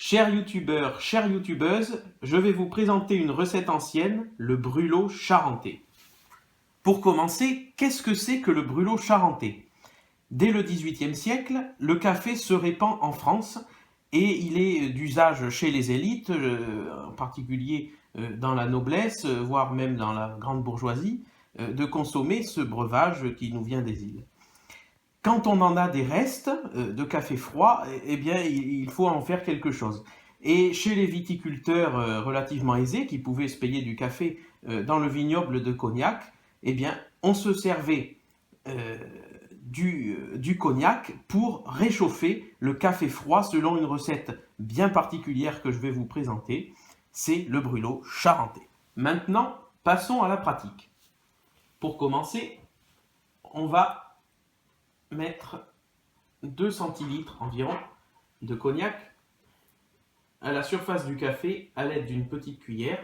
Chers youtubeurs, chères youtubeuses, je vais vous présenter une recette ancienne, le brûlot charentais. Pour commencer, qu'est-ce que c'est que le brûlot charentais? Dès le XVIIIe siècle, le café se répand en France et il est d'usage chez les élites, en particulier dans la noblesse, voire même dans la grande bourgeoisie, de consommer ce breuvage qui nous vient des îles. Quand on en a des restes de café froid, eh bien, il faut en faire quelque chose. Et chez les viticulteurs relativement aisés, qui pouvaient se payer du café dans le vignoble de Cognac, eh bien, on se servait du cognac pour réchauffer le café froid selon une recette bien particulière que je vais vous présenter. C'est le brûlot charentais. Maintenant, passons à la pratique. Pour commencer, on va mettre 2 centilitres environ de cognac à la surface du café à l'aide d'une petite cuillère.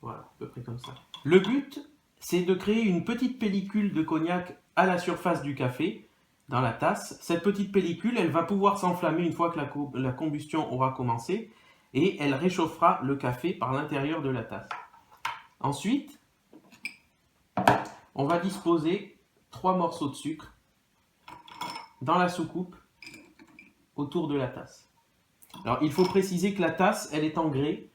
Voilà, à peu près comme ça. Le but, c'est de créer une petite pellicule de cognac à la surface du café, dans la tasse. Cette petite pellicule, elle va pouvoir s'enflammer une fois que la combustion aura commencé et elle réchauffera le café par l'intérieur de la tasse. Ensuite, on va disposer 3 morceaux de sucre dans la soucoupe autour de la tasse. Alors, il faut préciser que la tasse, elle est en grès.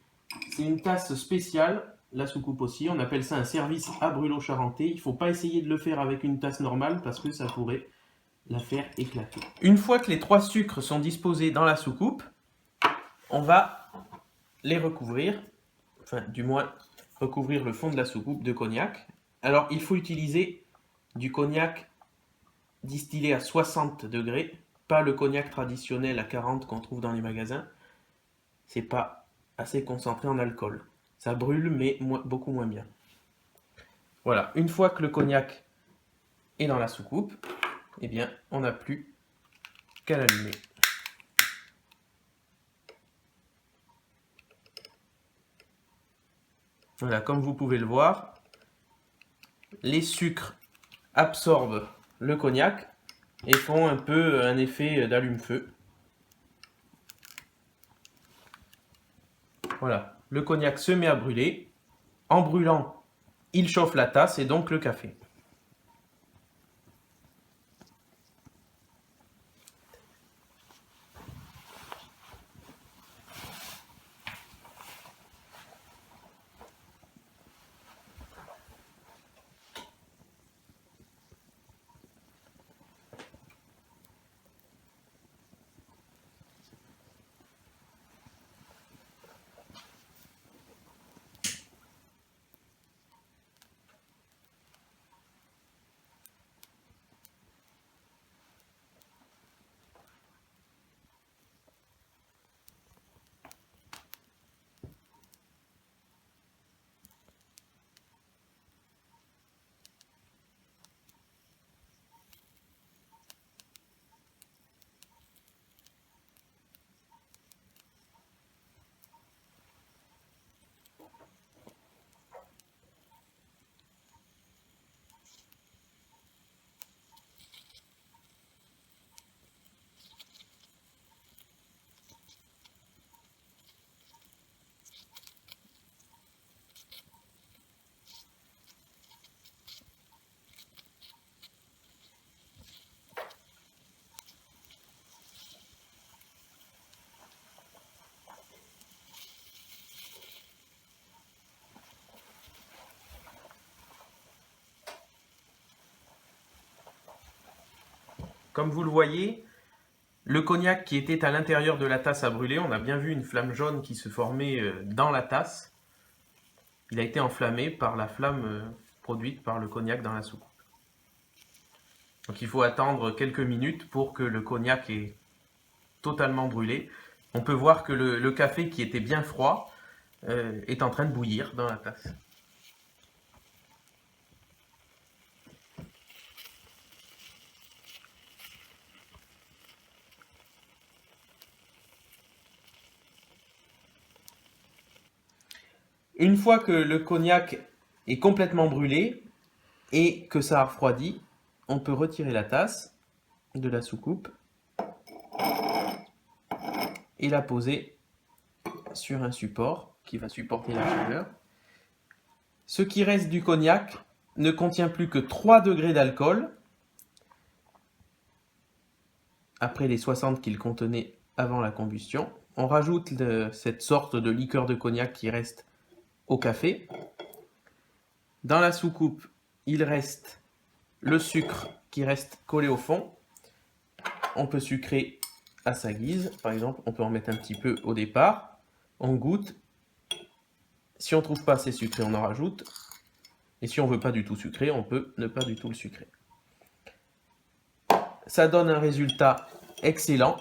C'est une tasse spéciale, la soucoupe aussi. On appelle ça un service à brûlot charentais. Il ne faut pas essayer de le faire avec une tasse normale parce que ça pourrait la faire éclater. Une fois que les 3 sucres sont disposés dans la soucoupe, on va les recouvrir, enfin du moins recouvrir le fond de la soucoupe de cognac. Alors, il faut utiliser du cognac distillé à 60 degrés, pas le cognac traditionnel à 40 qu'on trouve dans les magasins. C'est pas assez concentré en alcool. Ça brûle, mais beaucoup moins bien. Voilà, une fois que le cognac est dans la soucoupe, eh bien, on n'a plus qu'à l'allumer. Voilà, comme vous pouvez le voir, les sucres absorbent le cognac et font un peu un effet d'allume-feu. Voilà, le cognac se met à brûler. En brûlant, il chauffe la tasse et donc le café. Comme vous le voyez, le cognac qui était à l'intérieur de la tasse à brûler, on a bien vu une flamme jaune qui se formait dans la tasse. Il a été enflammé par la flamme produite par le cognac dans la soucoupe. Donc il faut attendre quelques minutes pour que le cognac ait totalement brûlé. On peut voir que le café qui était bien froid est en train de bouillir dans la tasse. Une fois que le cognac est complètement brûlé et que ça a refroidi, on peut retirer la tasse de la soucoupe et la poser sur un support qui va supporter la chaleur. Ce qui reste du cognac ne contient plus que 3 degrés d'alcool, après les 60 qu'il contenait avant la combustion. On rajoute cette sorte de liqueur de cognac qui reste au café. Dans la soucoupe, il reste le sucre qui reste collé au fond. On peut sucrer à sa guise. Par exemple, on peut en mettre un petit peu au départ. On goûte. Si on ne trouve pas assez sucré, on en rajoute. Et si on ne veut pas du tout sucré, on peut ne pas du tout le sucrer. Ça donne un résultat excellent.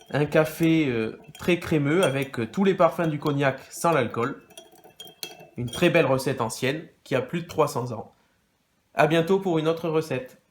Un café très crémeux avec tous les parfums du cognac sans l'alcool. Une très belle recette ancienne qui a plus de 300 ans. À bientôt pour une autre recette.